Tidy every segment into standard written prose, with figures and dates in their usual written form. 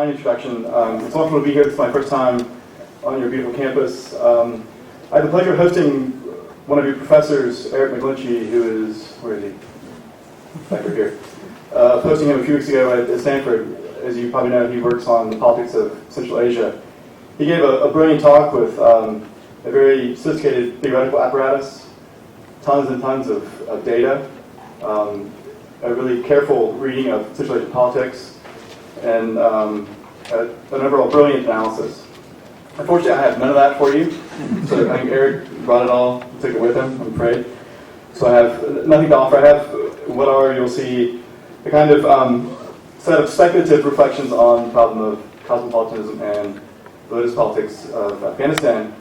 kind introduction. It's wonderful to be here. This is my first time on your beautiful campus. I had the pleasure of hosting one of your professors, Eric McGlinchey, who is, where is he? Back over here. Hosting him a few weeks ago at Stanford. As you probably know, he works on the politics of Central Asia. He gave a brilliant talk with a very sophisticated theoretical apparatus, tons and tons of data, a really careful reading of Central Asian politics, and an overall brilliant analysis. Unfortunately, I have none of that for you. So I think Eric brought it all, took it with him, I'm afraid. So I have nothing to offer. I have what are, you'll see, a kind of set of speculative reflections on the problem of cosmopolitanism and religious politics of Afghanistan.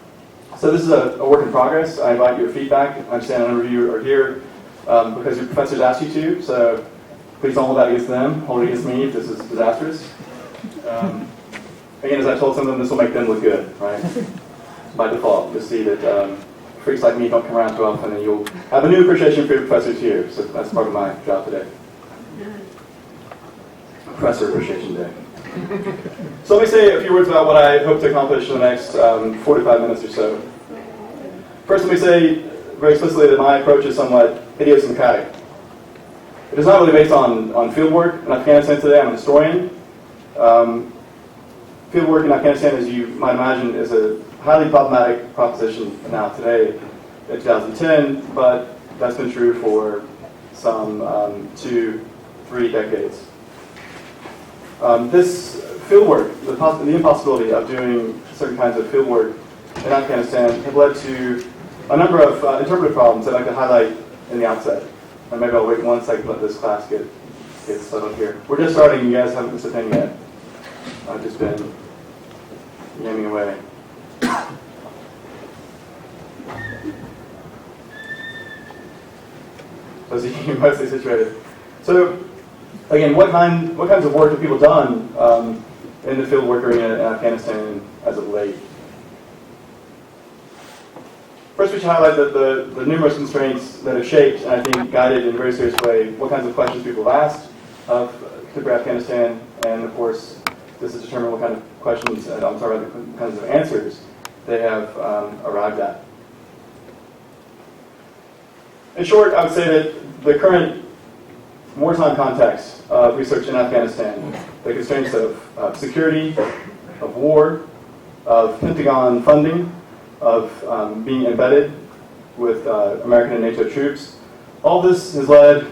So this is a work in progress. I invite your feedback. I understand a number of you are here because your professors asked you to, so please don't hold that against them. Hold it against me if this is disastrous. Again, as I told some of them, this will make them look good, right? By default, you'll see that freaks like me don't come around too often, and you'll have a new appreciation for your professors here. So that's part of my job today. Professor Appreciation Day. So let me say a few words about what I hope to accomplish in the next 45 minutes or so. First, let me say very explicitly that my approach is somewhat idiosyncratic. It is not really based on field work in Afghanistan today. I'm a historian. Field work in Afghanistan, as you might imagine, is a highly problematic proposition now today in 2010, but that's been true for some 2-3 decades. This field work, the impossibility of doing certain kinds of field work in Afghanistan have led to a number of interpretive problems that I'd like to highlight in the outset. And maybe I'll wait 1 second to let this class get settled here. We're just starting, you guys haven't missed a thing yet. I've just been yamming away. So you're mostly situated. So again, what kinds of work have people done in the field work arena in Afghanistan as of late? First, we should highlight the numerous constraints that have shaped, and I think guided in a very serious way, what kinds of questions people have asked of contemporary Afghanistan, and of course, this has determined what kind of questions, what kinds of answers they have arrived at. In short, I would say that the current wartime context of research in Afghanistan, the constraints of security, of war, of Pentagon funding, of being embedded with American and NATO troops, all this has led,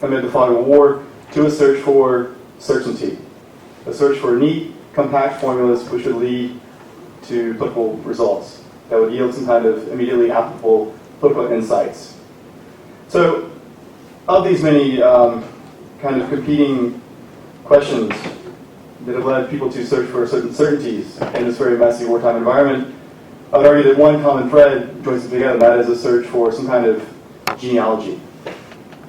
amid the fog of war, to a search for certainty, a search for neat, compact formulas which would lead to political results that would yield some kind of immediately applicable political insights. So, of these many kind of competing questions that have led people to search for certain certainties in this very messy wartime environment, I would argue that one common thread joins them together, and that is a search for some kind of genealogy.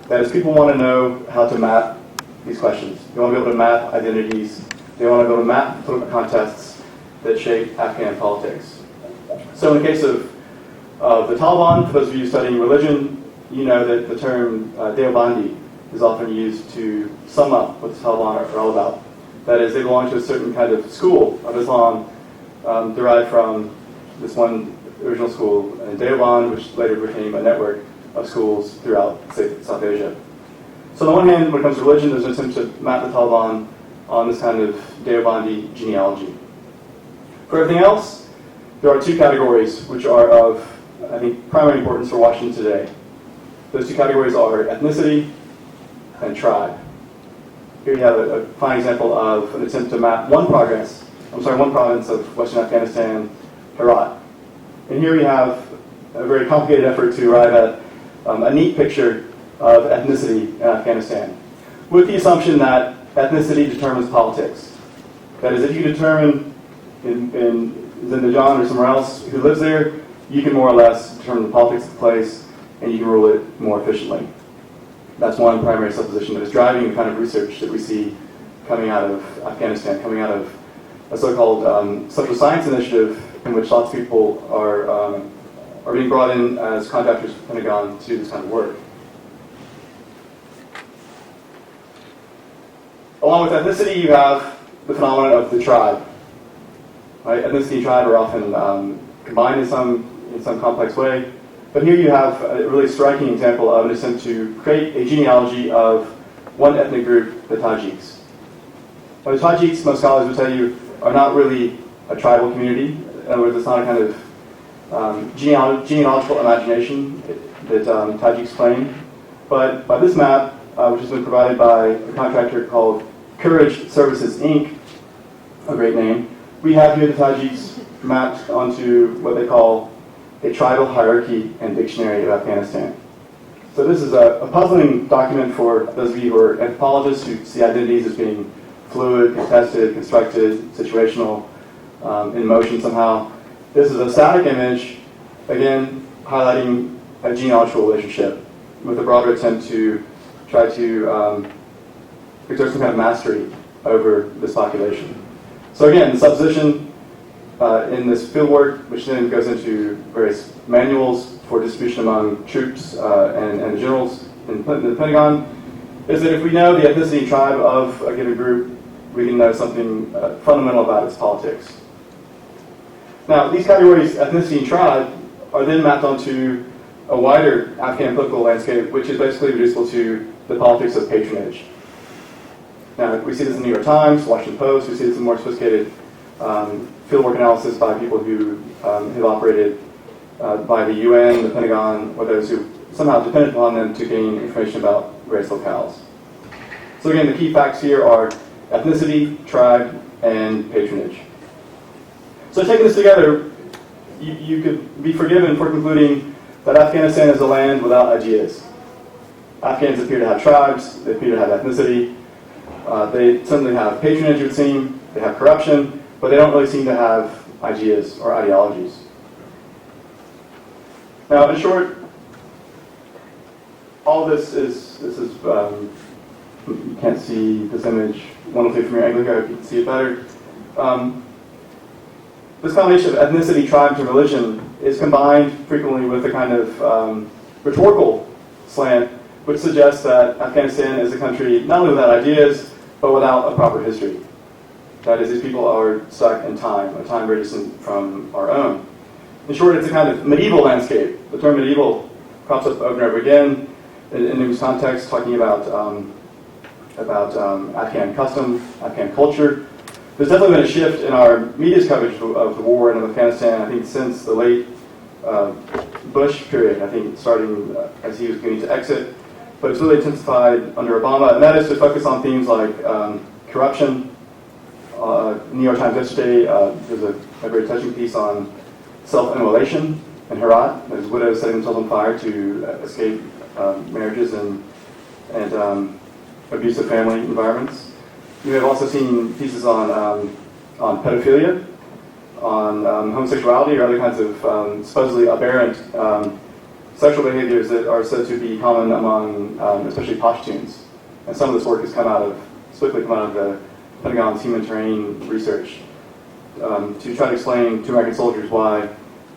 That is, people want to know how to map these questions. They want to be able to map identities. They want to be able to map political contests that shape Afghan politics. So in the case of the Taliban, for those of you studying religion, you know that the term Deobandi is often used to sum up what the Taliban are all about. That is, they belong to a certain kind of school of Islam derived from this one original school in Deoband, which later became a network of schools throughout South Asia. So on the one hand, when it comes to religion, there's an attempt to map the Taliban on this kind of Deobandi genealogy. For everything else, there are two categories which are of, I think, primary importance for Washington today. Those two categories are ethnicity and tribe. Here you have a fine example of an attempt to map one province of Western Afghanistan, Herat. And here we have a very complicated effort to arrive at a neat picture of ethnicity in Afghanistan, with the assumption that ethnicity determines politics. That is, if you determine in Zindajan or somewhere else who lives there, you can more or less determine the politics of the place, and you can rule it more efficiently. That's one primary supposition that is driving the kind of research that we see coming out of Afghanistan, coming out of a so-called social science initiative in which lots of people are being brought in as contractors for the Pentagon to do this kind of work. Along with ethnicity, you have the phenomenon of the tribe. Right? Ethnicity and tribe are often combined in some complex way. But here you have a really striking example of an attempt to create a genealogy of one ethnic group, the Tajiks. Now, the Tajiks, most scholars would tell you, are not really a tribal community. In other words, it's not a kind of genealogical imagination that Tajiks claim. But by this map, which has been provided by a contractor called Courage Services, Inc., a great name, we have here the Tajiks mapped onto what they call a tribal hierarchy and dictionary of Afghanistan. So this is a puzzling document for those of you who are anthropologists who see identities as being fluid, contested, constructed, situational, in motion somehow. This is a static image, again, highlighting a genealogical relationship with a broader attempt to try to exert some kind of mastery over this population. So again, the supposition in this fieldwork, which then goes into various manuals for distribution among troops and the generals in the Pentagon, is that if we know the ethnicity and tribe of a given group, we can know something fundamental about its politics. Now, these categories, ethnicity and tribe, are then mapped onto a wider Afghan political landscape, which is basically reducible to the politics of patronage. Now, we see this in the New York Times, Washington Post. We see this in more sophisticated fieldwork analysis by people who have operated by the UN, the Pentagon, or those who somehow depended upon them to gain information about various locales. So again, the key facts here are ethnicity, tribe, and patronage. So taking this together, you could be forgiven for concluding that Afghanistan is a land without ideas. Afghans appear to have tribes, they appear to have ethnicity, they certainly have patronage, it would seem, they have corruption, but they don't really seem to have ideas or ideologies. Now, in short, all this is you can't see this image wonderfully from your angle here, I hope you can see it better. This combination of ethnicity, tribes, and religion is combined frequently with a kind of rhetorical slant, which suggests that Afghanistan is a country not only without ideas, but without a proper history. That is, these people are stuck in time, a time very distant from our own. In short, it's a kind of medieval landscape. The term medieval crops up over and over again in news context, talking about Afghan custom, Afghan culture. There's definitely been a shift in our media's coverage of the war in Afghanistan, I think, since the late Bush period, I think starting as he was beginning to exit. But it's really intensified under Obama, and that is to focus on themes like corruption. New York Times yesterday, there's a very touching piece on self-immolation in Herat. There's widows setting themselves on fire to escape marriages and abusive family environments. You have also seen pieces on pedophilia, on homosexuality, or other kinds of supposedly aberrant sexual behaviors that are said to be common among especially Pashtuns. And some of this work has swiftly come out of the Pentagon's human terrain research to try to explain to American soldiers why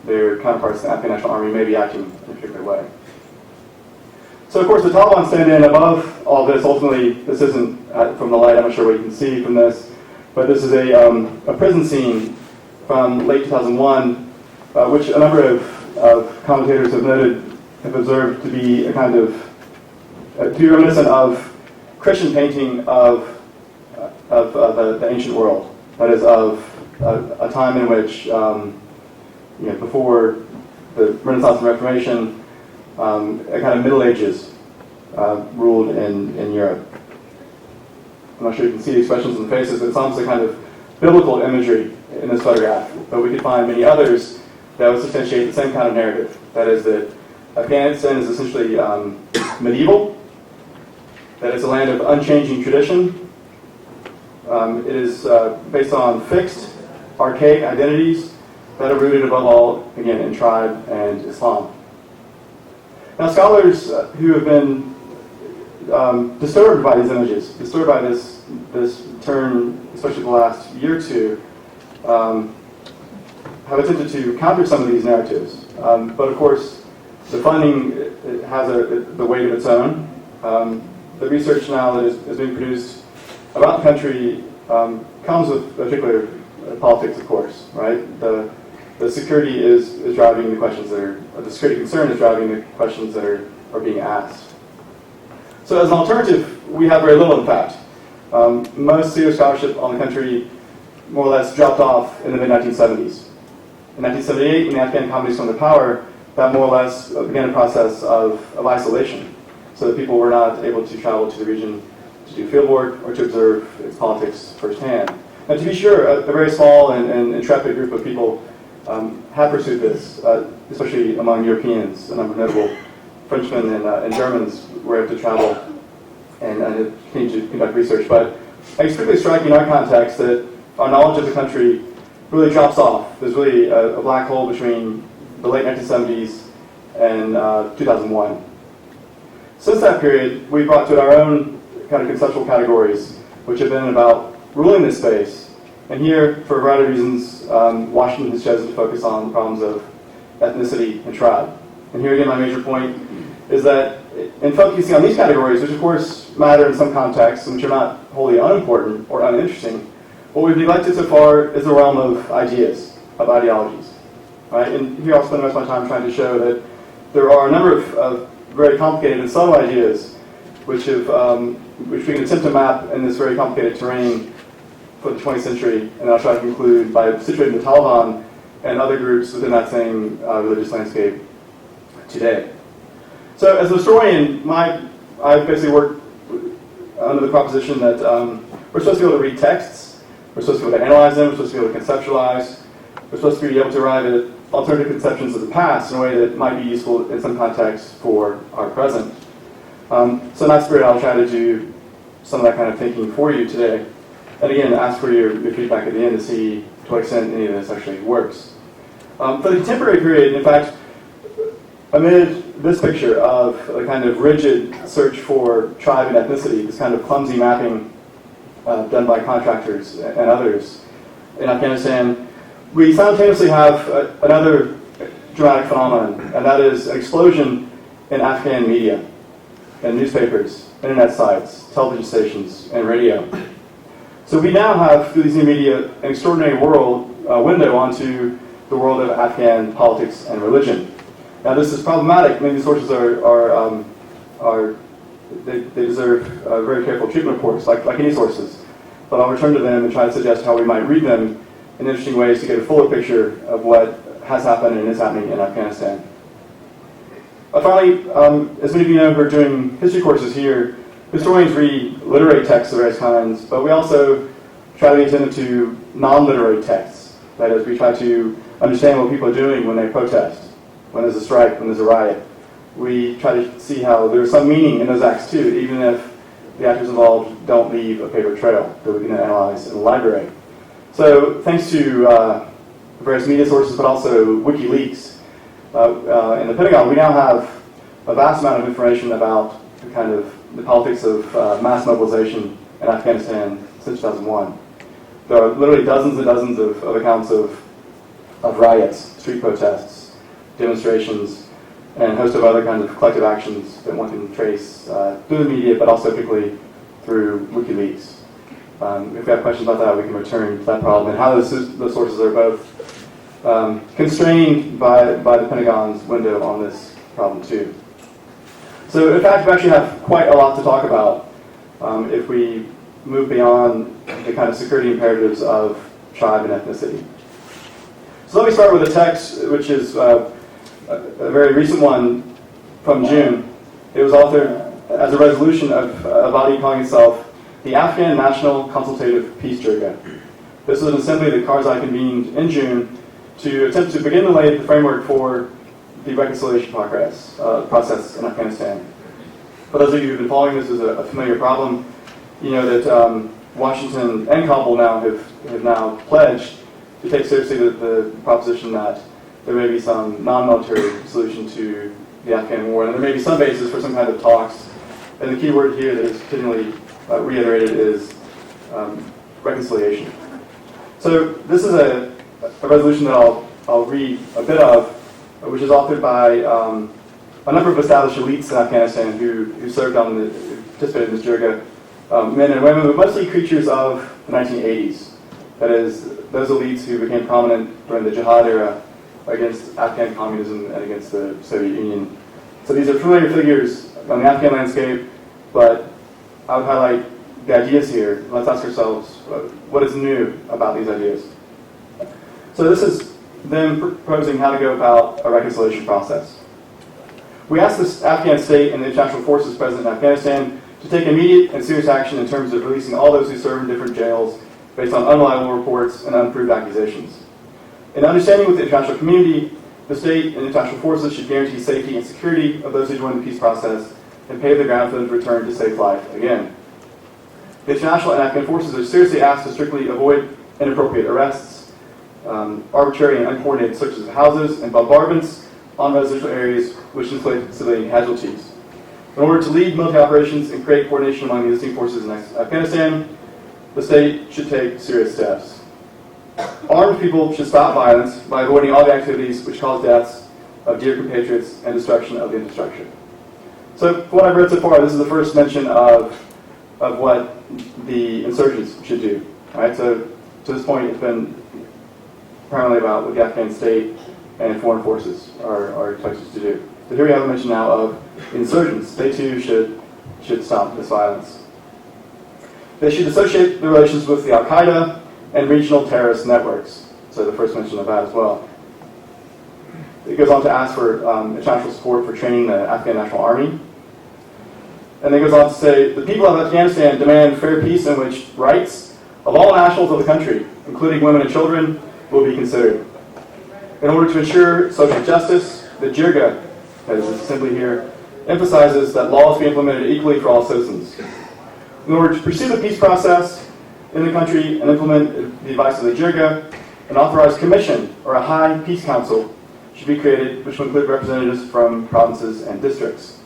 their counterparts in the Afghan National Army may be acting in a particular way. So, of course, the Taliban stand in above all this. Ultimately, this isn't from the light, I'm not sure what you can see from this, but this is a prison scene from late 2001, which a number of commentators have observed to be a kind of, to be reminiscent of Christian painting of the ancient world. That is, of a time in which, before the Renaissance and Reformation, a kind of Middle Ages ruled in Europe. I'm not sure you can see the expressions on the faces. It's almost a kind of biblical imagery in this photograph, but we could find many others that would substantiate the same kind of narrative. That is, that Afghanistan is essentially medieval, that it's a land of unchanging tradition. It is based on fixed, archaic identities that are rooted above all, again, in tribe and Islam. Now, scholars who have been disturbed by these images, disturbed by this turn, especially the last year or two, have attempted to counter some of these narratives. But of course, the funding has the weight of its own. The research now that is being produced about the country comes with particular politics, of course, right? The security is driving the questions that are, or the security concern is driving the questions that are being asked. So as an alternative, we have very little impact. Most senior scholarship on the country more or less dropped off in the mid-1970s. In 1978, when the Afghan communists went to power, that more or less began a process of isolation, so that people were not able to travel to the region to do field work or to observe its politics firsthand. And to be sure, a very small and intrepid group of people have pursued this, especially among Europeans. A number of notable Frenchmen and Germans were able to travel and continue to conduct research. But I think it's particularly striking in our context that our knowledge of the country really drops off. There's really a black hole between the late 1970s and 2001. Since that period, we brought to it our own kind of conceptual categories, which have been about ruling this space. And here, for a variety of reasons, Washington has chosen to focus on the problems of ethnicity and tribe. And here again, my major point is that in focusing on these categories, which of course matter in some contexts and which are not wholly unimportant or uninteresting, what we've neglected so far is the realm of ideas, of ideologies. Right? And here I'll spend most of my time trying to show that there are a number of very complicated and subtle ideas which we can attempt to map in this very complicated terrain for the 20th century, and I'll try to conclude by situating the Taliban and other groups within that same religious landscape today. So as a historian, I basically work under the proposition that we're supposed to be able to read texts, we're supposed to be able to analyze them, we're supposed to be able to conceptualize, we're supposed to be able to arrive at alternative conceptions of the past in a way that might be useful in some context for our present. So in that spirit, I'll try to do some of that kind of thinking for you today. And again, ask for your feedback at the end to see to what extent any of this actually works. For the contemporary period, in fact, amid this picture of a kind of rigid search for tribe and ethnicity, this kind of clumsy mapping done by contractors and others in Afghanistan, we simultaneously have another dramatic phenomenon, and that is an explosion in Afghan media, and newspapers, internet sites, television stations, and radio. So we now have, through these new media, an extraordinary window onto the world of Afghan politics and religion. Now this is problematic. Many of these sources they deserve very careful treatment, of course, like any sources. But I'll return to them and try to suggest how we might read them in interesting ways to get a fuller picture of what has happened and is happening in Afghanistan. Finally, as many of you know who are doing history courses here, historians read literary texts of various kinds, but we also try to be attentive to non-literary texts. That is, we try to understand what people are doing when they protest, when there's a strike, when there's a riot. We try to see how there's some meaning in those acts too, even if the actors involved don't leave a paper trail that we can analyze in the library. So thanks to various media sources, but also WikiLeaks, in the Pentagon, we now have a vast amount of information about the politics of mass mobilization in Afghanistan since 2001. There are literally dozens and dozens of accounts of riots, street protests, demonstrations, and a host of other kinds of collective actions that one can trace through the media, but also particularly through WikiLeaks. If we have questions about that, we can return to that problem and how those sources are both constrained by the Pentagon's window on this problem too. So in fact, we actually have quite a lot to talk about if we move beyond the kind of security imperatives of tribe and ethnicity. So let me start with a text which is a very recent one from June. It was authored as a resolution of a body calling itself the Afghan National Consultative Peace Jirga. This was an assembly that Karzai convened in June to attempt to begin to lay the framework for the reconciliation process in Afghanistan. For those of you who've been following this as a familiar problem, you know that Washington and Kabul now have now pledged to take seriously the proposition that there may be some non-military solution to the Afghan war, and there may be some basis for some kind of talks. And the key word here that is continually reiterated is reconciliation. So this is a resolution that I'll read a bit of, which is authored by a number of established elites in Afghanistan who served participated in this jirga men and women, but mostly creatures of the 1980s. That is, those elites who became prominent during the jihad era against Afghan communism and against the Soviet Union. So these are familiar figures on the Afghan landscape, but I would highlight the ideas here. Let's ask ourselves, what is new about these ideas? So this is them proposing how to go about a reconciliation process. We asked the Afghan state and the international forces present in Afghanistan to take immediate and serious action in terms of releasing all those who serve in different jails based on unreliable reports and unproved accusations. In understanding with the international community, the state and international forces should guarantee safety and security of those who join the peace process and pave the ground for them to return to safe life again. The international and Afghan forces are seriously asked to strictly avoid inappropriate arrests, arbitrary and uncoordinated searches of houses, and bombardments on residential areas which inflict civilian casualties. In order to lead military operations and create coordination among the existing forces in Afghanistan, the state should take serious steps. Armed people should stop violence by avoiding all the activities which cause deaths of dear compatriots and destruction of the infrastructure. So, for what I've read so far, this is the first mention of what the insurgents should do. Right? So, to this point, it's been primarily about what the Afghan state and foreign forces are expected to do. So here we have a mention now of insurgents. They too should stop this violence. They should dissociate the relations with the Al-Qaeda and regional terrorist networks. So the first mention of that as well. It goes on to ask for international support for training the Afghan National Army. And then goes on to say, the people of Afghanistan demand fair peace in which rights of all nationals of the country, including women and children, will be considered. In order to ensure social justice, the jirga, as is simply here, emphasizes that laws be implemented equally for all citizens. In order to pursue the peace process in the country and implement the advice of the jirga, an authorized commission or a high peace council should be created, which will include representatives from provinces and districts.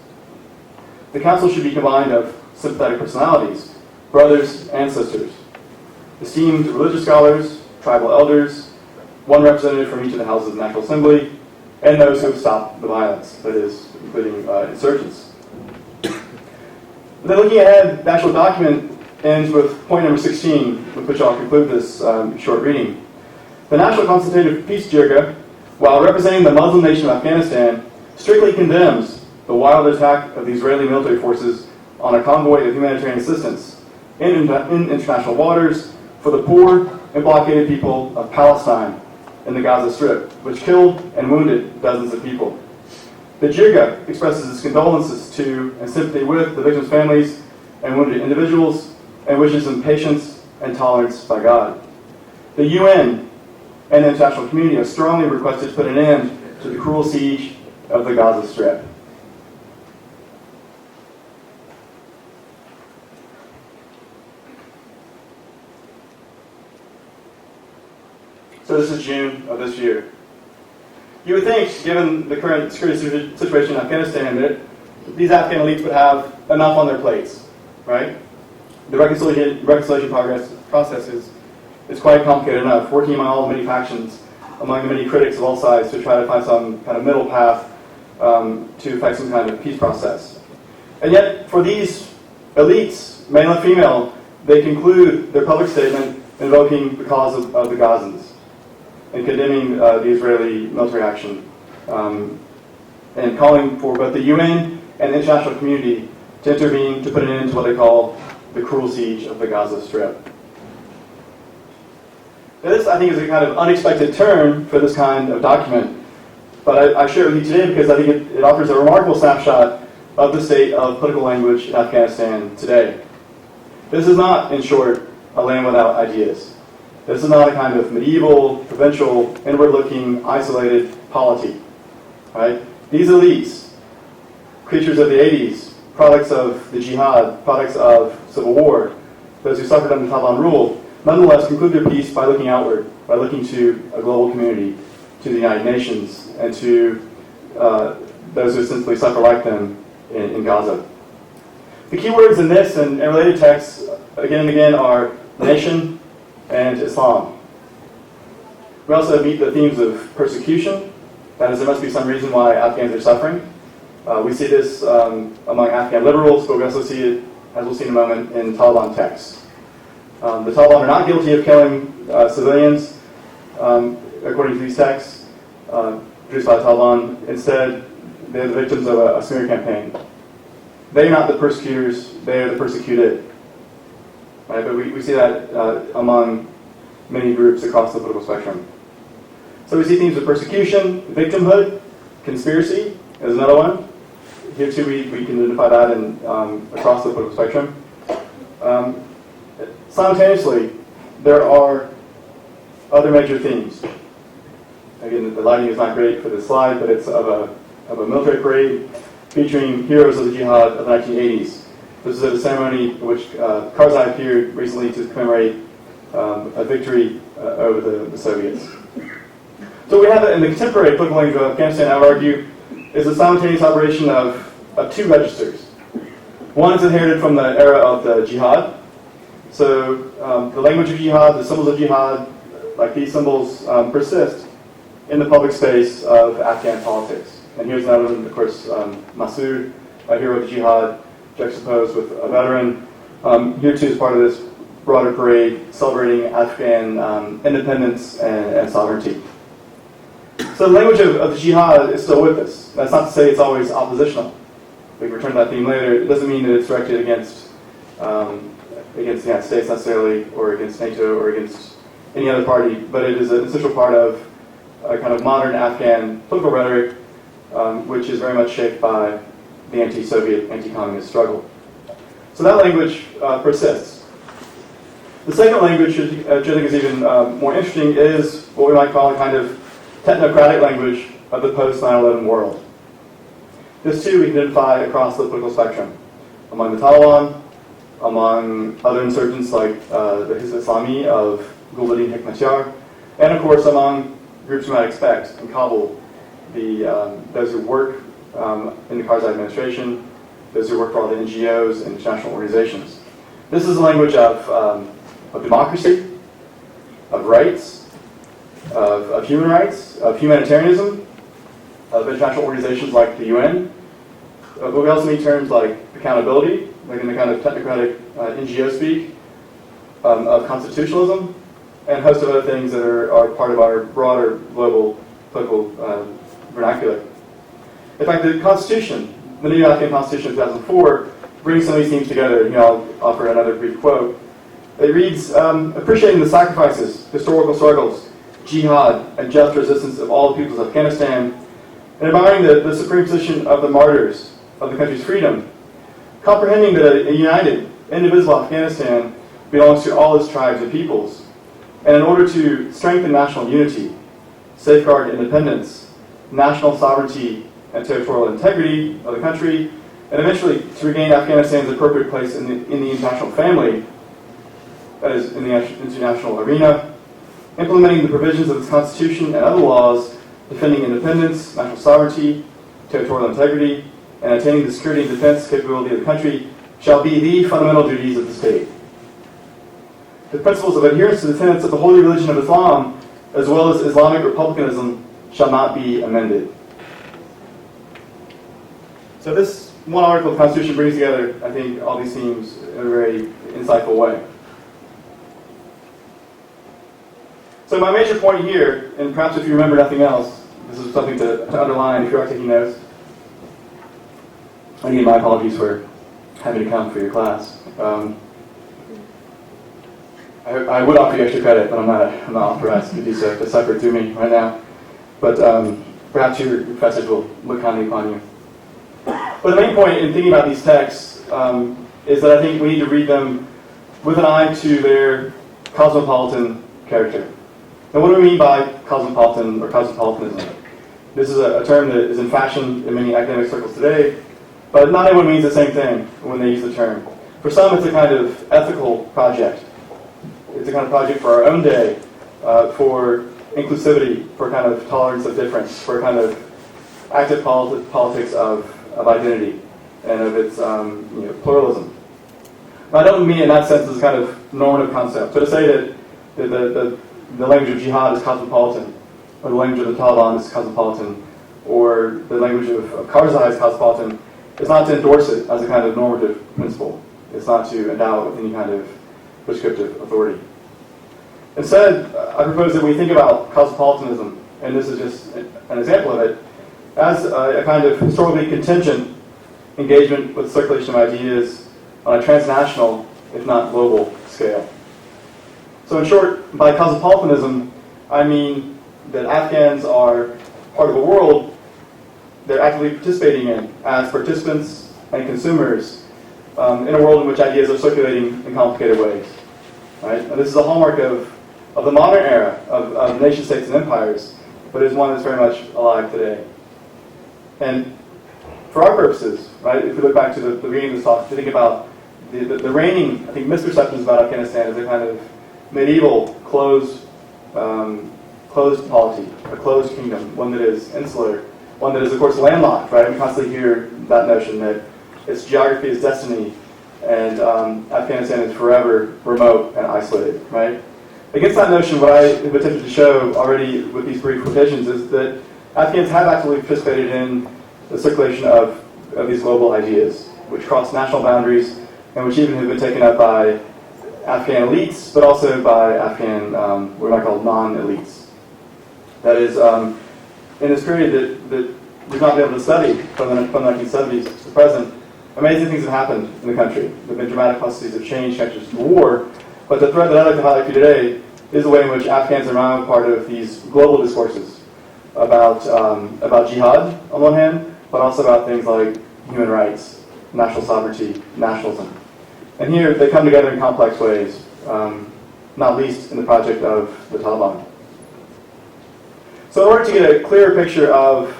The council should be combined of sympathetic personalities, brothers and sisters, esteemed religious scholars, tribal elders, one representative from each of the houses of the National Assembly, and those who have stopped the violence, that is, including insurgents. Then looking ahead, the actual document ends with point number 16, with which I'll conclude this short reading. The National Consultative Peace Jirga, while representing the Muslim nation of Afghanistan, strictly condemns the wild attack of the Israeli military forces on a convoy of humanitarian assistance in international waters for the poor and blockaded people of Palestine in the Gaza Strip, which killed and wounded dozens of people. The Jirga expresses its condolences to and sympathy with the victims' families and wounded individuals and wishes them patience and tolerance by God. The UN and the international community are strongly requested to put an end to the cruel siege of the Gaza Strip. So this is June of this year. You would think, given the current security situation in Afghanistan, that these Afghan elites would have enough on their plates, right? The reconciliation process is quite complicated enough, working among all the many factions, among the many critics of all sides to try to find some kind of middle path to effect some kind of peace process. And yet, for these elites, male and female, they conclude their public statement invoking the cause of the Gazans and condemning the Israeli military action and calling for both the UN and the international community to intervene to put an end to what they call the cruel siege of the Gaza Strip. Now this, I think, is a kind of unexpected turn for this kind of document, but I share it with you today because I think it offers a remarkable snapshot of the state of political language in Afghanistan today. This is not, in short, a land without ideas. This is not a kind of medieval, provincial, inward-looking, isolated polity. Right? These elites, creatures of the 80s, products of the jihad, products of civil war, those who suffered under Taliban rule, nonetheless conclude their peace by looking outward, by looking to a global community, to the United Nations, and to those who simply suffer like them in Gaza. The key words in this and related texts, again and again, are nation and Islam. We also meet the themes of persecution. That is, there must be some reason why Afghans are suffering. We see this among Afghan liberals, but we also see it as we'll see in a moment, in Taliban texts. The Taliban are not guilty of killing civilians, according to these texts produced by the Taliban. Instead, they're the victims of a smear campaign. They are not the persecutors, they are the persecuted. Right? But we see that among many groups across the political spectrum. So we see themes of persecution, victimhood, conspiracy is another one. Here too we can identify that in, across the political spectrum. Simultaneously, there are other major themes. Again, the lighting is not great for this slide, but it's of a military parade featuring heroes of the jihad of the 1980s. This is at a ceremony in which Karzai appeared recently to commemorate a victory over the Soviets. So what we have in the contemporary political language of Afghanistan, I would argue, is a simultaneous operation of two registers. One is inherited from the era of the jihad. So the language of jihad, the symbols of jihad, like these symbols, persist in the public space of Afghan politics. And here's another one, of course, Masood, a hero of the jihad, juxtaposed with a veteran. Here too is part of this broader parade celebrating Afghan independence and sovereignty. So the language of the jihad is still with us. That's not to say it's always oppositional. We can return to that theme later. It doesn't mean that it's directed against the United States necessarily, or against NATO, or against any other party, but it is an essential part of a kind of modern Afghan political rhetoric, which is very much shaped by the anti-Soviet, anti-communist struggle. So that language persists. The second language, which I think is even more interesting, is what we might call a kind of technocratic language of the post-9/11 world. This too we can identify across the political spectrum, among the Taliban, among other insurgents like the Hizb Islami of Gulbuddin Hekmatyar, and of course among groups you might expect in Kabul, those who work in the Karzai administration, those who work for all the NGOs and international organizations. This is a language of democracy, of rights, of human rights, of humanitarianism, of international organizations like the UN. But we also need terms like accountability, like in the kind of technocratic NGO speak, of constitutionalism, and a host of other things that are part of our broader global political vernacular. In fact, the Constitution, the new Afghan Constitution of 2004, brings some of these themes together. I'll offer another brief quote. It reads, appreciating the sacrifices, historical struggles, jihad, and just resistance of all the peoples of Afghanistan, and admiring the supreme position of the martyrs of the country's freedom, comprehending that a united, indivisible Afghanistan belongs to all its tribes and peoples, and in order to strengthen national unity, safeguard independence, national sovereignty, and territorial integrity of the country, and eventually to regain Afghanistan's appropriate place in the international family, that is, in the international arena, implementing the provisions of its constitution and other laws, defending independence, national sovereignty, territorial integrity, and attaining the security and defense capability of the country shall be the fundamental duties of the state. The principles of adherence to the tenets of the holy religion of Islam, as well as Islamic republicanism, shall not be amended. So this one article of the Constitution brings together, I think, all these themes in a very insightful way. So my major point here, and perhaps if you remember nothing else, this is something to underline if you are taking notes. Again, my apologies for having to come for your class. I would offer you extra credit, but I'm not authorized to do so. To suffer through me right now. But perhaps your professors will look kindly upon you. But the main point in thinking about these texts is that I think we need to read them with an eye to their cosmopolitan character. Now, what do we mean by cosmopolitan or cosmopolitanism? This is a term that is in fashion in many academic circles today, but not everyone means the same thing when they use the term. For some, it's a kind of ethical project. It's a kind of project for our own day, for inclusivity, for a kind of tolerance of difference, for a kind of active politics of identity and of its pluralism. Now, I don't mean in that sense as a kind of normative concept. So to say that the language of jihad is cosmopolitan, or the language of the Taliban is cosmopolitan, or the language of Karzai is cosmopolitan, is not to endorse it as a kind of normative principle. It's not to endow it with any kind of prescriptive authority. Instead, I propose that we think about cosmopolitanism, and this is just an example of it, as a kind of historically contingent engagement with circulation of ideas on a transnational, if not global, scale. So in short, by cosmopolitanism, I mean that Afghans are part of a world they're actively participating in as participants and consumers in a world in which ideas are circulating in complicated ways. Right? And this is a hallmark of the modern era of nation states and empires, but is one that's very much alive today. And for our purposes, right, if we look back to the beginning of this talk, to think about the reigning, I think, misperceptions about Afghanistan as a kind of medieval, closed polity, a closed kingdom, one that is insular, one that is, of course, landlocked, right? We constantly hear that notion that its geography is destiny, and Afghanistan is forever remote and isolated, right? Against that notion, what I have attempted to show already with these brief quotations is that Afghans have actively participated in the circulation of these global ideas, which cross national boundaries, and which even have been taken up by Afghan elites, but also by Afghan, what we might call non-elites. That is, in this period that we've not been able to study from the 1970s to the present, amazing things have happened in the country. There have been dramatic processes of change, connected to war, but the thread that I'd like to highlight for you today is the way in which Afghans are now part of these global discourses about jihad on one hand, but also about things like human rights, national sovereignty, nationalism. And here they come together in complex ways, not least in the project of the Taliban. So in order to get a clearer picture of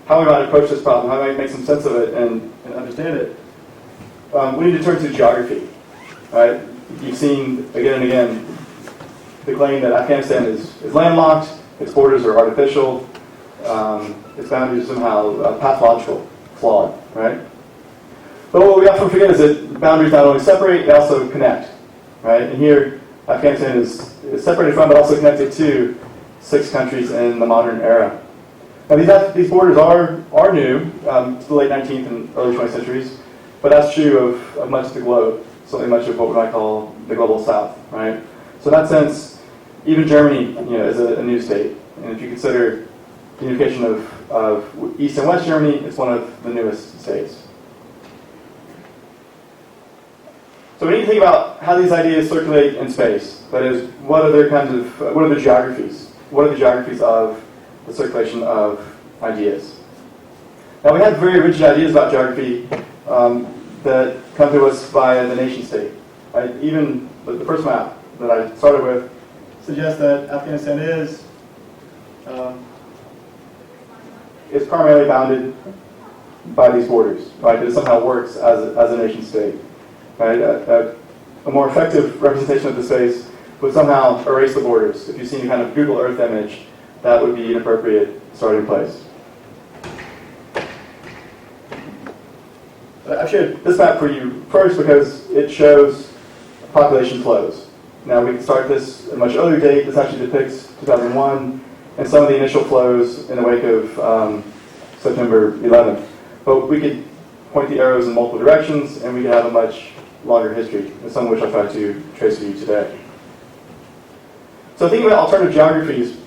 how we might approach this problem, how we might make some sense of it and understand it, we need to turn to geography. Right? You've seen again and again the claim that Afghanistan is landlocked, its borders are artificial, its boundaries are somehow pathological, flawed, right? But what we often forget is that boundaries not only separate, they also connect, right? And here, Afghanistan is separated from, but also connected to 6 countries in the modern era. Now these borders are new to the late 19th and early 20th centuries, but that's true of much of the globe, certainly much of what we might call the global south, right? So in that sense, even Germany, is a new state. And if you consider the unification of East and West Germany, it's one of the newest states. So we need to think about how these ideas circulate in space. That is, what are the geographies? What are the geographies of the circulation of ideas? Now we have very rigid ideas about geography that come to us via the nation state. Right? Even the first map that I started with suggests that Afghanistan is primarily bounded by these borders. Right? It somehow works as a nation state. Right? A more effective representation of the space would somehow erase the borders. If you've seen a kind of Google Earth image, that would be an appropriate starting place. I've shared this map for you first because it shows population flows. Now we can start this at a much earlier date. This actually depicts 2001 and some of the initial flows in the wake of September 11th. But we could point the arrows in multiple directions and we could have a much longer history, some of which I'll try to trace for you today. So thinking about alternative geographies,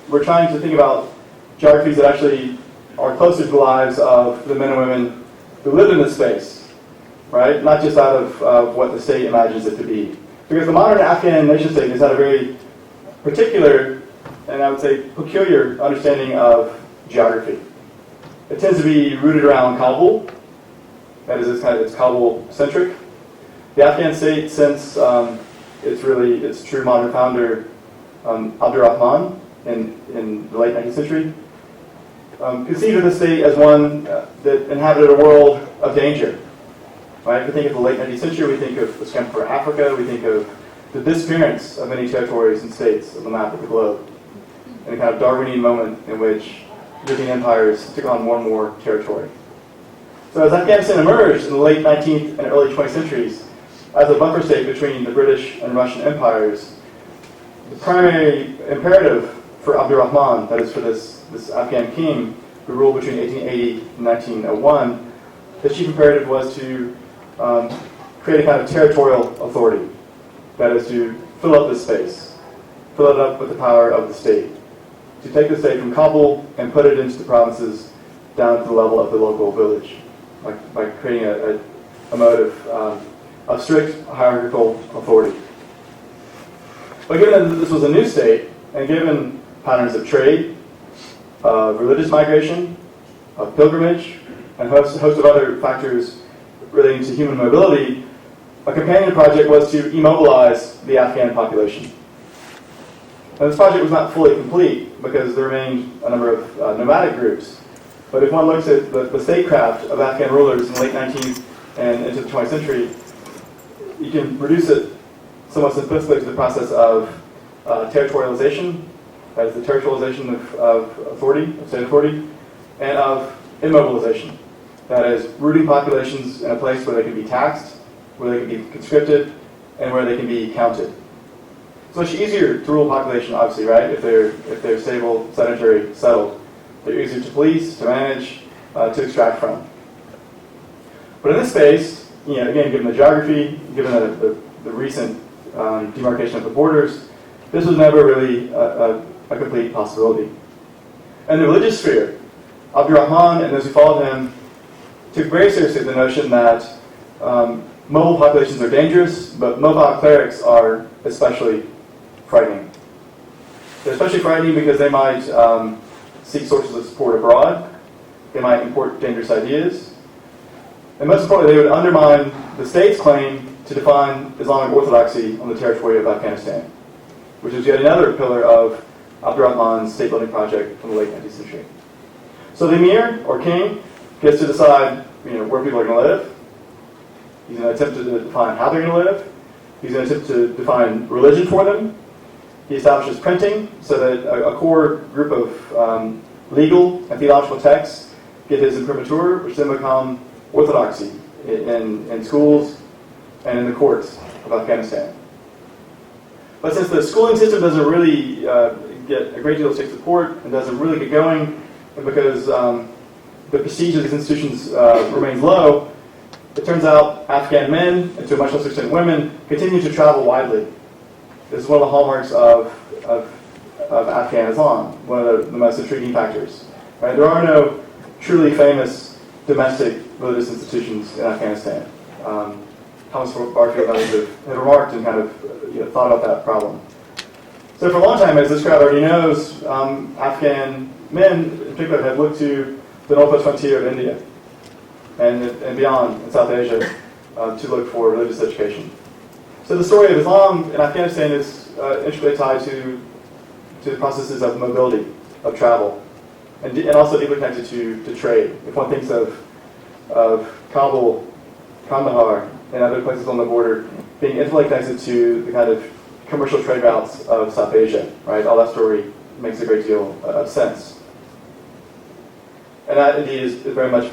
we're trying to think about geographies that actually are closer to the lives of the men and women who live in this space, right? Not just out of what the state imagines it to be. Because the modern Afghan nation state has had a very particular, and I would say peculiar, understanding of geography. It tends to be rooted around Kabul. That is, it's Kabul-centric. The Afghan state, since its true modern founder, Abdurrahman, in the late 19th century, conceived of the state as one that inhabited a world of danger. Right? If we think of the late 19th century, we think of the scramble for Africa, we think of the disappearance of many territories and states of the map of the globe, in a kind of Darwinian moment in which European empires took on more and more territory. So as Afghanistan emerged in the late 19th and early 20th centuries, as a buffer state between the British and Russian empires, the primary imperative for Abdurrahman, that is for this Afghan king who ruled between 1880 and 1901, the chief imperative was to create a kind of territorial authority. That is to fill up this space, fill it up with the power of the state. To take the state from Kabul and put it into the provinces down to the level of the local village, by creating a mode of strict hierarchical authority. But given that this was a new state, and given patterns of trade, of religious migration, of pilgrimage, and a host of other factors relating to human mobility, a companion project was to immobilize the Afghan population. Now, this project was not fully complete because there remained a number of nomadic groups. But if one looks at the statecraft of Afghan rulers in the late 19th and into the 20th century, you can reduce it somewhat simplistically to the process of territorialization, that is the territorialization of authority, of state authority, and of immobilization, that is rooting populations in a place where they can be taxed, where they can be conscripted, and where they can be counted. It's much easier to rule a population, obviously, right? If they're stable, sedentary, settled, they're easier to police, to manage, to extract from. But in this space, again, given the geography, given the recent demarcation of the borders, this was never really a complete possibility. And the religious sphere, Abdurrahman and those who followed him took very seriously the notion that mobile populations are dangerous, but mobile clerics are especially frightening. They're especially frightening because they might seek sources of support abroad, they might import dangerous ideas, and most importantly, they would undermine the state's claim to define Islamic orthodoxy on the territory of Afghanistan, which is yet another pillar of Abdurrahman's state-building project from the late 19th century. So the emir, or king, gets to decide where people are going to live. He's going to attempt to define how they're going to live. He's going to attempt to define religion for them. He establishes printing so that a core group of legal and theological texts get his imprimatur, which then become orthodoxy in schools and in the courts of Afghanistan. But since the schooling system doesn't really get a great deal of state support and doesn't really get going, and because the prestige of these institutions remains low, it turns out Afghan men, and to a much lesser extent women, continue to travel widely. This is one of the hallmarks of Afghan Islam, one of the most intriguing factors. Right? There are no truly famous domestic religious institutions in Afghanistan. Thomas Barfield and others have remarked and kind of thought about that problem. So for a long time, as this crowd already knows, Afghan men in particular have looked to the northwest frontier of India and beyond in South Asia to look for religious education. So the story of Islam in Afghanistan is intricately tied to the processes of mobility, of travel, and also deeply connected to trade. If one thinks of Kabul, Kandahar, and other places on the border being intimately connected to the kind of commercial trade routes of South Asia, right? All that story makes a great deal of sense. And that indeed is very much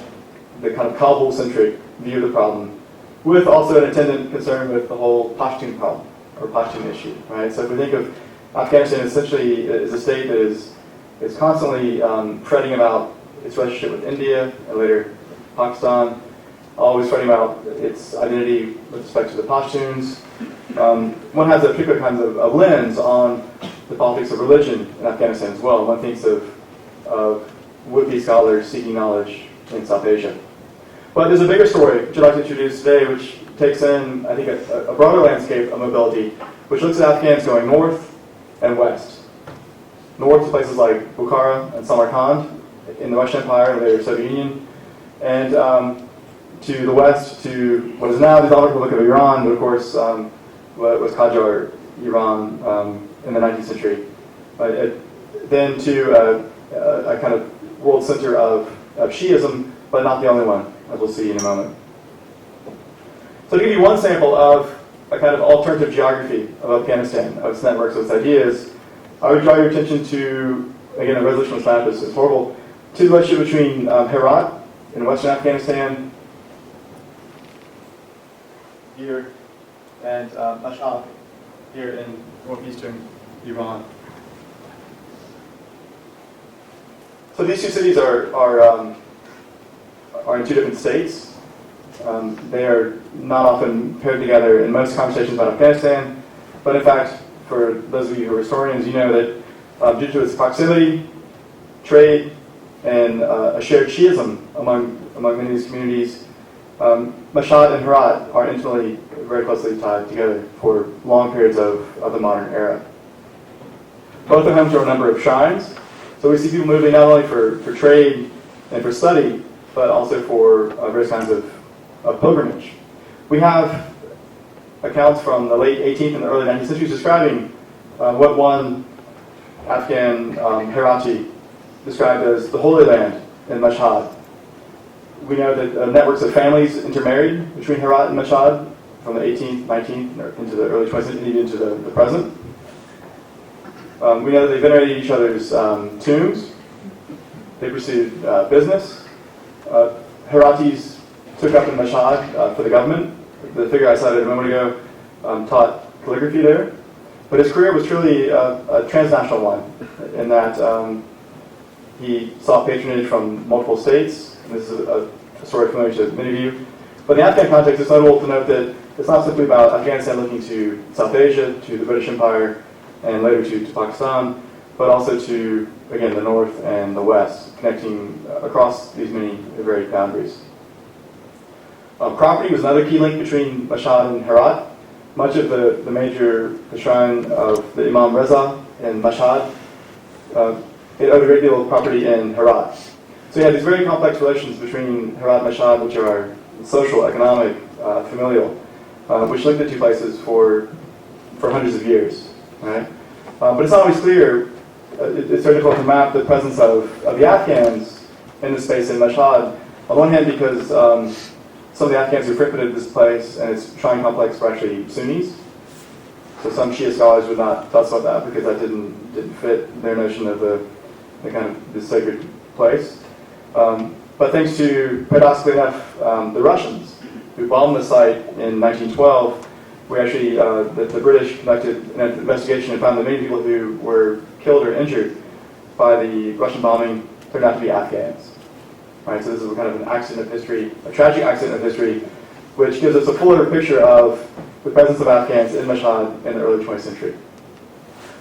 the kind of Kabul-centric view of the problem, with also an attendant concern with the whole Pashtun problem, or Pashtun issue, right? So if we think of Afghanistan essentially as a state that is constantly fretting about its relationship with India, and later Pakistan, always fretting about its identity with respect to the Pashtuns. One has a particular kind of lens on the politics of religion in Afghanistan as well. One thinks of would-be scholars seeking knowledge in South Asia. But there's a bigger story which I'd like to introduce today, which takes in, I think, a broader landscape of mobility, which looks at Afghans going north and west. North to places like Bukhara and Samarkand in the Russian Empire and later Soviet Union, and to the west to what is now the Islamic Republic of Iran, but of course what was Qajar, Iran in the 19th century. Then to a kind of world center of Shiism, but not the only one, as we'll see in a moment. So to give you one sample of a kind of alternative geography of Afghanistan, of its networks, of its ideas, I would draw your attention to, again, a resolution which map is horrible, to the relationship between Herat in western Afghanistan, here, and Mashhad here in northeastern Iran. So these two cities are in two different states. They are not often paired together in most conversations about Afghanistan, but in fact, for those of you who are historians, you know that due to its proximity, trade, and a shared Shiism among many of these communities, Mashhad and Herat are intimately, very closely tied together for long periods of the modern era. Both are home to a number of shrines, so we see people moving not only for trade and for study, but also for various kinds of pilgrimage. We have accounts from the late 18th and early 19th centuries describing what one Afghan Herati described as the Holy Land in Mashhad. We know that networks of families intermarried between Herat and Mashhad from the 18th, 19th, into the early 20th century, into the present. We know that they venerated each other's tombs. They pursued business. Heratis took up in Mashhad for the government. The figure I cited a moment ago taught calligraphy there. But his career was truly a transnational one, in that he sought patronage from multiple states. And this is a story familiar to many of you. But in the Afghan context, it's notable to note that it's not simply about Afghanistan looking to South Asia, to the British Empire, and later to Pakistan, but also to, again, the north and the west, connecting across these many varied boundaries. Property was another key link between Mashhad and Herat. Much of the shrine of the Imam Reza in Mashhad, it owed a great deal of property in Herat. So you had these very complex relations between Herat and Mashhad, which are social, economic, familial, which linked the two places for hundreds of years. Right? But it's not always clear. It's very difficult to map the presence of the Afghans in the space in Mashhad. On one hand, because some of the Afghans who frequented this place and its shrine complex were actually Sunnis. So some Shia scholars would not fuss about that because that didn't fit their notion of the kind of the sacred place. But thanks to, paradoxically enough, the Russians who bombed the site in 1912, we actually, the British conducted an investigation and found that many people who were killed or injured by the Russian bombing turned out to be Afghans. Right, so this is kind of an accident of history, a tragic accident of history, which gives us a fuller picture of the presence of Afghans in Mashhad in the early 20th century.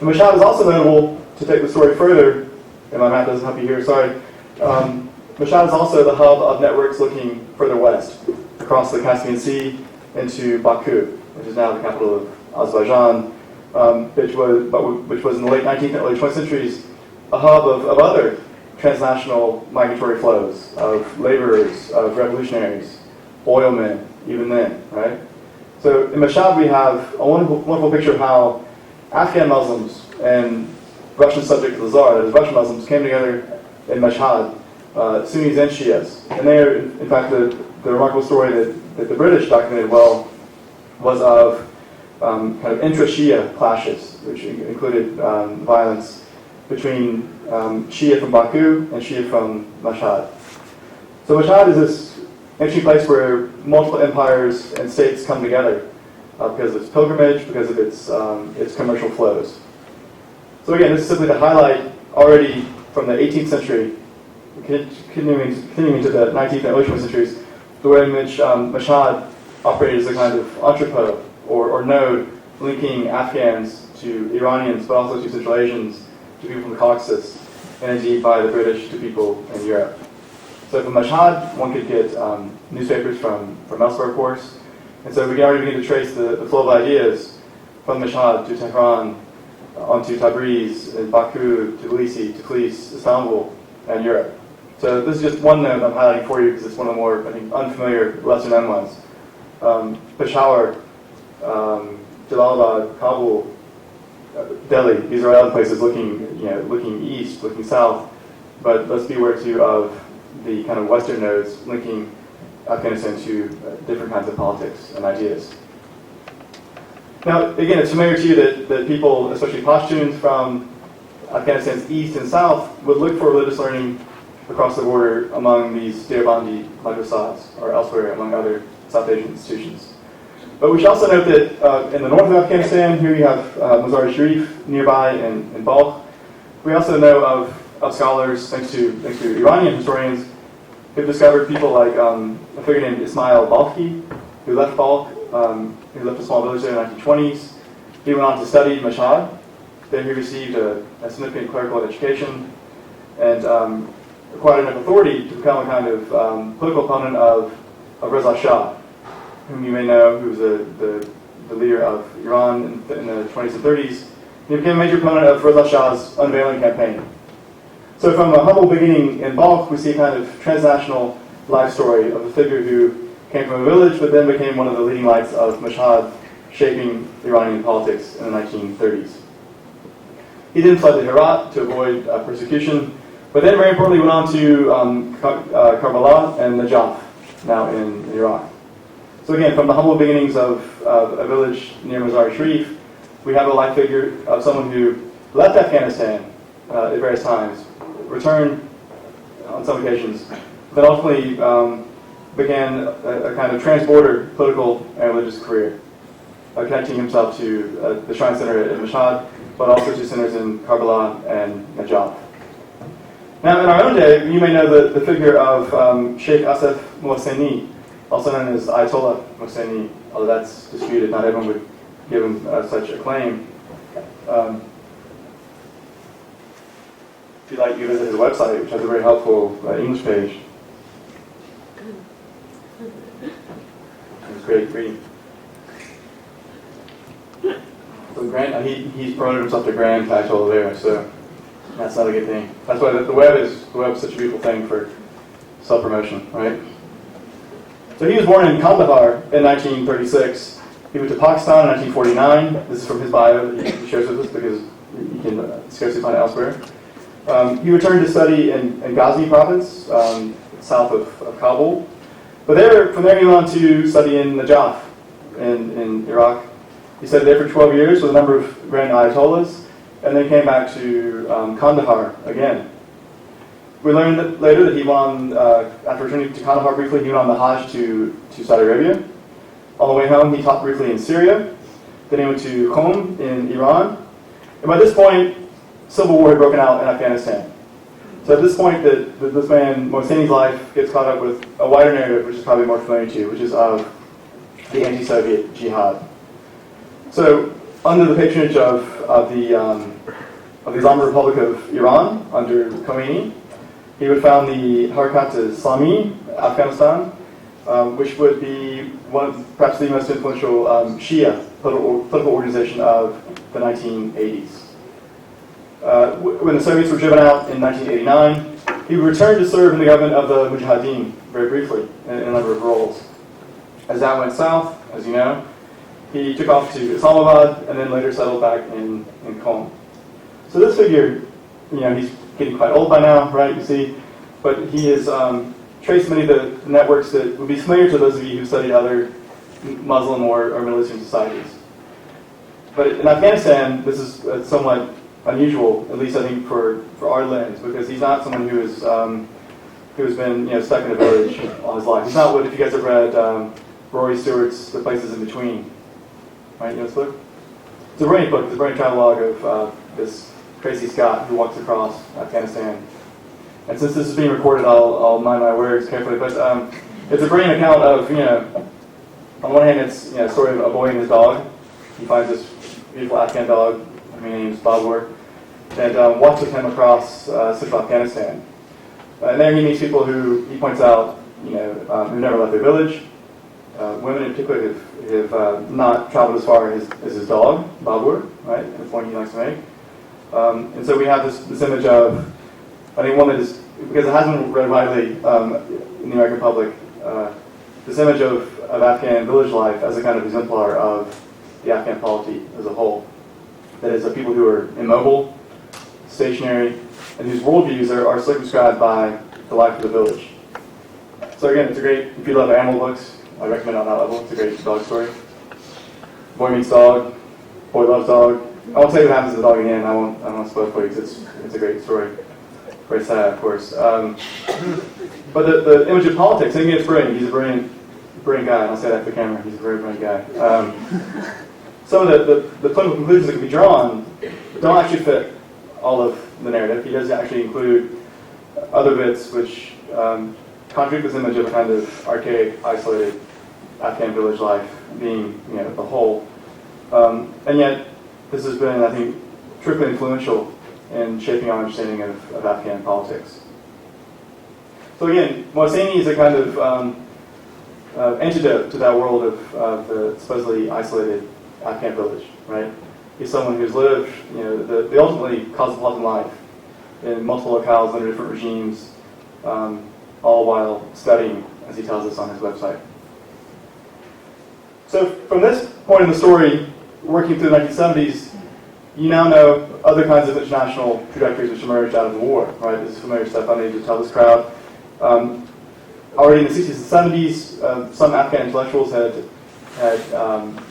And Mashhad is also notable, to take the story further, and my map doesn't help you here, sorry. Mashhad is also the hub of networks looking further west, across the Caspian Sea into Baku, which is now the capital of Azerbaijan, which was in the late 19th and early 20th centuries a hub of other transnational migratory flows, of laborers, of revolutionaries, oilmen, even then, right? So in Mashhad we have a wonderful picture of how Afghan Muslims and Russian subjects of the Tsar, that is Russian Muslims, came together in Mashhad, Sunnis and Shias. And they are, in fact, the remarkable story that the British documented well was of kind of intra-Shia clashes, which included violence between Shia from Baku and Shia from Mashhad. So Mashhad is this interesting place where multiple empires and states come together because of its pilgrimage, because of its commercial flows. So again, this is simply to highlight already from the 18th century, continuing to the 19th and early 20th centuries, the way in which Mashhad operated as a kind of entrepot or node linking Afghans to Iranians, but also to Central Asians, to people from the Caucasus, and indeed by the British to people in Europe. So from Mashhad, one could get newspapers from elsewhere, of course. And so we can already begin to trace the flow of ideas from Mashhad to Tehran, onto Tabriz, and Baku, Tbilisi, Tiflis, Istanbul, and Europe. So this is just one node I'm highlighting for you because it's one of the more, I think, unfamiliar, lesser known ones. Peshawar, Jalalabad, Kabul, Delhi. These are other places looking east, looking south. But let's be aware too of the kind of western nodes linking Afghanistan to different kinds of politics and ideas. Now, again, it's familiar to you that people, especially Pashtuns from Afghanistan's east and south, would look for religious learning across the border among these Deobandi madrasas or elsewhere among other South Asian institutions. But we should also note that in the north of Afghanistan, here you have Mazar-e-Sharif nearby in Balkh. We also know of scholars, thanks to Iranian historians, who discovered people like a figure named Ismail Balkhi, who left Balkh, who left a small village there in the 1920s. He went on to study Mashhad. There he received a significant clerical education and acquired enough authority to become a kind of political opponent of Reza Shah, whom you may know, who was the leader of Iran in the 20s and 30s. He became a major opponent of Reza Shah's unveiling campaign. So from a humble beginning in Balkh, we see a kind of transnational life story of a figure who came from a village but then became one of the leading lights of Mashhad, shaping Iranian politics in the 1930s. He then fled to Herat to avoid persecution, but then very importantly went on to Karbala and Najaf, now in Iraq. So again, from the humble beginnings of a village near Mazar-e Sharif, we have a life figure of someone who left Afghanistan at various times, returned on some occasions, then ultimately began a kind of trans-border political and religious career, connecting himself to the Shrine Center at Mashhad, but also to centers in Karbala and Najaf. Now, in our own day, you may know the figure of Sheikh Asaf Mohseni, also known as Ayatollah Mohseni, although that's disputed. Not everyone would give him such a claim. If you'd like, you visit his website, which has a very helpful English page. It's great reading. So he's promoted himself to Grand Ayatollah there, so that's not a good thing. That's why the web is such a beautiful thing for self-promotion, right? So he was born in Kandahar in 1936. He went to Pakistan in 1949. This is from his bio that he shares with us because you can scarcely find it elsewhere. He returned to study in Ghazni province, south of Kabul. But from there he went on to study in Najaf in Iraq. He studied there for 12 years with a number of grand ayatollahs, and then came back to Kandahar again. We learned later that he went on, after returning to Kandahar briefly, he went on the Hajj to Saudi Arabia. On the way home, he taught briefly in Syria. Then he went to Qom in Iran. And by this point, civil war had broken out in Afghanistan. So at this point, this man, Mohseni's life gets caught up with a wider narrative, which is probably more familiar to you, which is of the anti-Soviet jihad. So under the patronage of the Islamic Republic of Iran, under Khomeini, he would found the Harakat Islami, Afghanistan, which would be perhaps the most influential Shia political organization of the 1980s. When the Soviets were driven out in 1989, he returned to serve in the government of the Mujahideen very briefly in a number of roles. As that went south, as you know, he took off to Islamabad and then later settled back in Qom. So this figure, he's getting quite old by now, right, you see, but he has traced many of the networks that would be familiar to those of you who studied other Muslim or Middle Eastern societies. But in Afghanistan, this is somewhat unusual, at least I think for our lens, because he's not someone who has been stuck in a village all his life. He's not what, if you guys have read Rory Stewart's The Places in Between, right? You know this book? It's a brilliant book. It's a brilliant travelogue of this Tracy Scott who walks across Afghanistan. And since this is being recorded, I'll mind my words carefully. But it's a brilliant account of, on one hand, it's a story of a boy and his dog. He finds this beautiful Afghan dog, named Babur, and walks with him across central Afghanistan. And there he meets people who he points out, who never left their village. Women in particular have not traveled as far as his dog, Babur, right? The point he likes to make. And so we have this image of, I think one that is, because it hasn't been read widely in the American public, this image of Afghan village life as a kind of exemplar of the Afghan polity as a whole. That is, of people who are immobile, stationary, and whose worldviews are circumscribed by the life of the village. So again, it's a great, if you love animal books, I recommend it on that level. It's a great dog story. Boy meets dog, boy loves dog. I won't tell you what happens to the dog in the end. I won't spoil it for you because it's a great story. Very sad, of course. But the image of politics, I think it's brilliant. He's a brilliant guy. And I'll say that to the camera. He's a very brilliant guy. Some of the political conclusions that can be drawn don't actually fit all of the narrative. He does actually include other bits which contradict this image of a kind of archaic, isolated Afghan village life being, the whole. And yet, this has been, I think, truly influential in shaping our understanding of Afghan politics. So again, Mohseni is a kind of antidote to that world of the supposedly isolated Afghan village, right? He's someone who's lived, the ultimately cosmopolitan life in multiple locales under different regimes, all while studying, as he tells us on his website. So from this point in the story, working through the 1970s, you now know other kinds of international trajectories which emerged out of the war, right? This is familiar stuff. I don't need to tell this crowd. Already in the 60s and 70s, some Afghan intellectuals had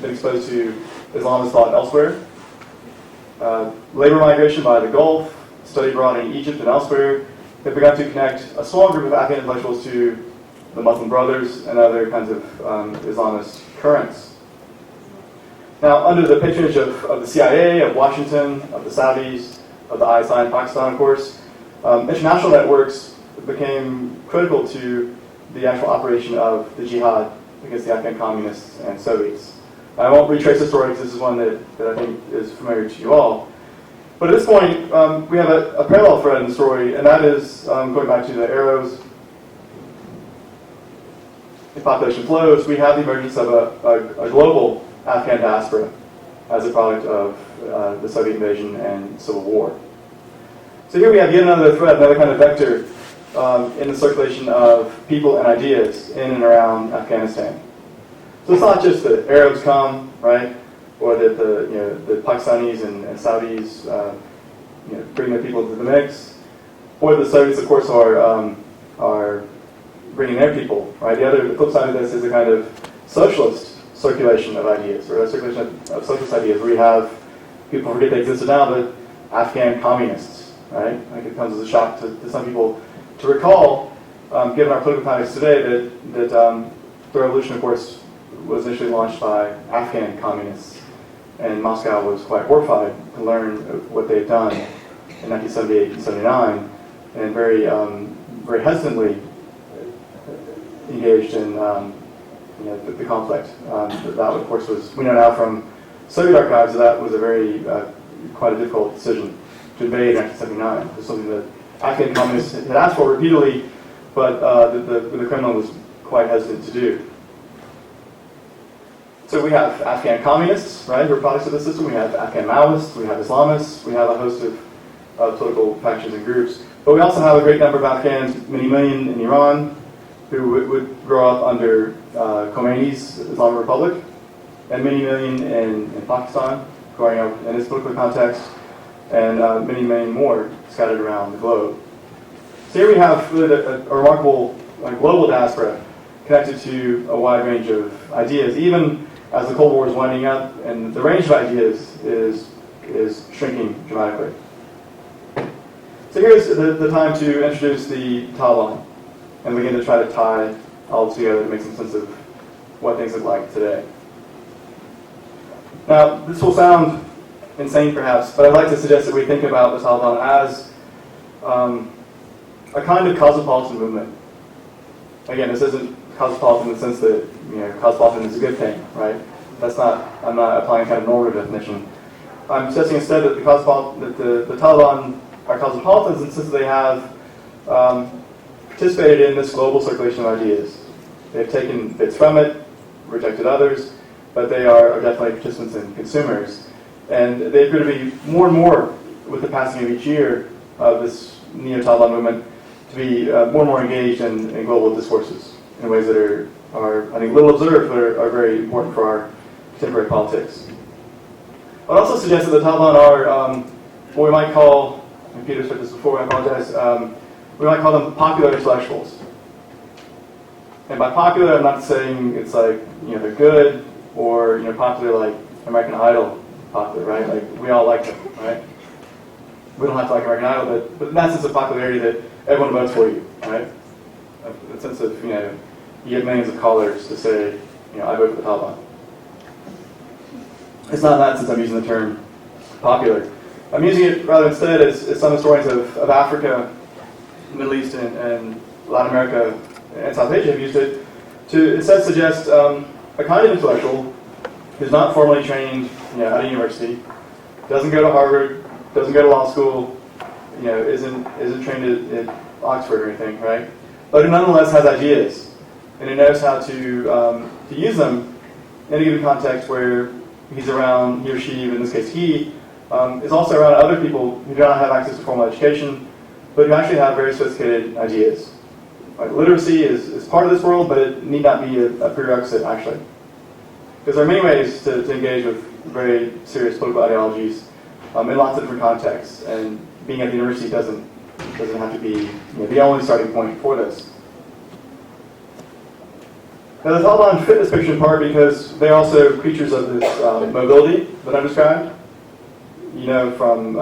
been exposed to Islamist thought elsewhere. Labor migration via the Gulf, study abroad in Egypt and elsewhere, have begun to connect a small group of Afghan intellectuals to the Muslim Brothers and other kinds of Islamist currents. Now, under the patronage of the CIA, of Washington, of the Saudis, of the ISI in Pakistan, of course, international networks became critical to the actual operation of the jihad against the Afghan communists and Soviets. I won't retrace the story because this is one that I think is familiar to you all. But at this point, we have a parallel thread in the story, and that is going back to the arrows in population flows. We have the emergence of a global Afghan diaspora as a product of the Soviet invasion and civil war. So here we have yet another thread, another kind of vector in the circulation of people and ideas in and around Afghanistan. So it's not just that Arabs come, right, or that the Pakistanis and Saudis bring their people into the mix, or the Soviets, of course, are bringing their people, right? The flip side of this is a kind of socialist circulation of ideas, or a circulation of socialist ideas, where you have, people forget they existed now, but Afghan communists, right? I think it comes as a shock to some people to recall, given our political context today, that the revolution, of course, was initially launched by Afghan communists, and Moscow was quite horrified to learn what they had done in 1978 and 79, and very hesitantly engaged in the conflict. That, of course, we know now from Soviet archives that was a very quite a difficult decision to invade in 1979. It was something that Afghan communists had asked for repeatedly, but the Kremlin was quite hesitant to do. So we have Afghan communists, right, who are products of the system. We have Afghan Maoists. We have Islamists. We have a host of political factions and groups. But we also have a great number of Afghans, many million in Iran, who would grow up under Khomeini's Islamic Republic, and many million in Pakistan, growing up in its political context, and many, many more scattered around the globe. So here we have really a remarkable global diaspora connected to a wide range of ideas, even as the Cold War is winding up, and the range of ideas is shrinking dramatically. So here's the time to introduce the Taliban and begin to try to tie all together to make some sense of what things look like today. Now, this will sound insane perhaps, but I'd like to suggest that we think about the Taliban as a kind of cosmopolitan movement. Again, this isn't cosmopolitan in the sense that cosmopolitan is a good thing, right? I'm not applying a kind of normative definition. I'm suggesting instead that the Taliban are cosmopolitans in the sense that they have participated in this global circulation of ideas. They've taken bits from it, rejected others, but they are definitely participants and consumers. And they appear to be more and more, with the passing of each year of this neo-Taliban movement, to be more and more engaged in global discourses in ways that are I think, little observed, but are very important for our contemporary politics. I would also suggest that the Taliban are what we might call, and Peter said this before, I apologize, we might call them popular intellectuals. And by popular, I'm not saying it's like, they're good, or, popular like American Idol popular, right? Like, we all like them, right? We don't have to like American Idol, but in that sense of popularity that everyone votes for you, right? A sense of, you get millions of callers to say, I vote for the Taliban. It's not in that sense I'm using the term popular. I'm using it rather instead as some historians of Africa, the Middle East, and Latin America and South Asia have used it to instead suggest a kind of intellectual who's not formally trained, at a university, doesn't go to Harvard, doesn't go to law school, isn't trained at Oxford or anything, right? But who nonetheless has ideas, and who knows how to use them in a given context where he's around, he or she, in this case he, is also around other people who do not have access to formal education, but who actually have very sophisticated ideas. Right? Literacy is part of this world, but it need not be a prerequisite, actually. Because there are many ways to engage with very serious political ideologies in lots of different contexts, and being at the university doesn't have to be the only starting point for this. Now, the Taliban fit this picture in part because they're also creatures of this mobility that I described. From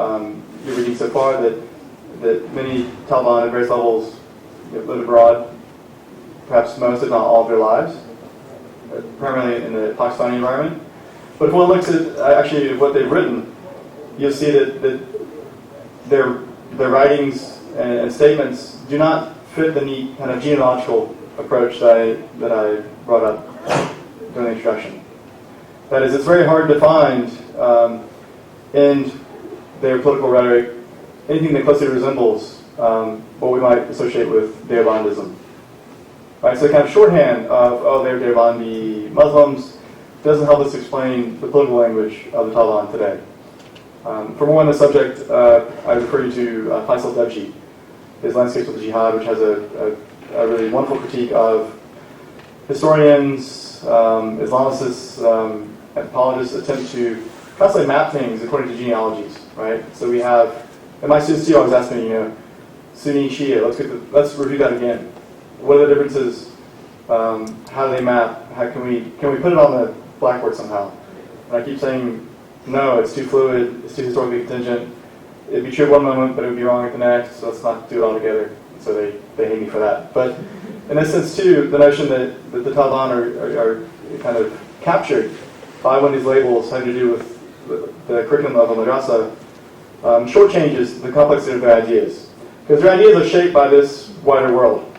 your reading so far that many Taliban at various levels live abroad, perhaps most, if not all, of their lives, primarily in the Pakistani environment. But if one looks at actually what they've written, you'll see that their writings and statements do not fit the neat kind of genealogical approach that I brought up during the introduction. That is, it's very hard to find in their political rhetoric anything that closely resembles what we might associate with Deobandism. Right, so kind of shorthand of they're Deobandi Muslims doesn't help us explain the political language of the Taliban today. For more on the subject, I refer you to Faisal Devji, his Landscapes of the Jihad, which has a really wonderful critique of historians, Islamicists, anthropologists attempt to constantly map things according to genealogies, right? So we have, and my students always ask me, Sunni, Shia, let's review that again. What are the differences? How do they map? How can we put it on the blackboard somehow? And I keep saying, no, it's too fluid, it's too historically contingent. It'd be true at one moment, but it would be wrong at the next, so let's not do it all together. And so they hate me for that. But in this sense, too, the notion that the Taliban are kind of captured by one of these labels having to do with the curriculum of a madrasa shortchanges the complexity of their ideas. Because their ideas are shaped by this wider world.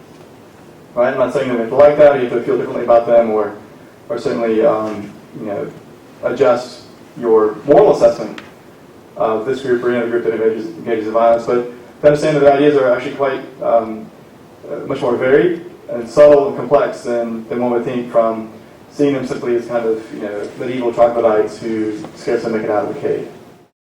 Right? I'm not saying that you have to like that, or you have to feel differently about them, or certainly adjust your moral assessment of this group or any other group that engages in violence. But to understand that their ideas are actually quite much more varied and subtle and complex than one would think from seeing them simply as kind of medieval troglodytes who scarcely make it out of the cave.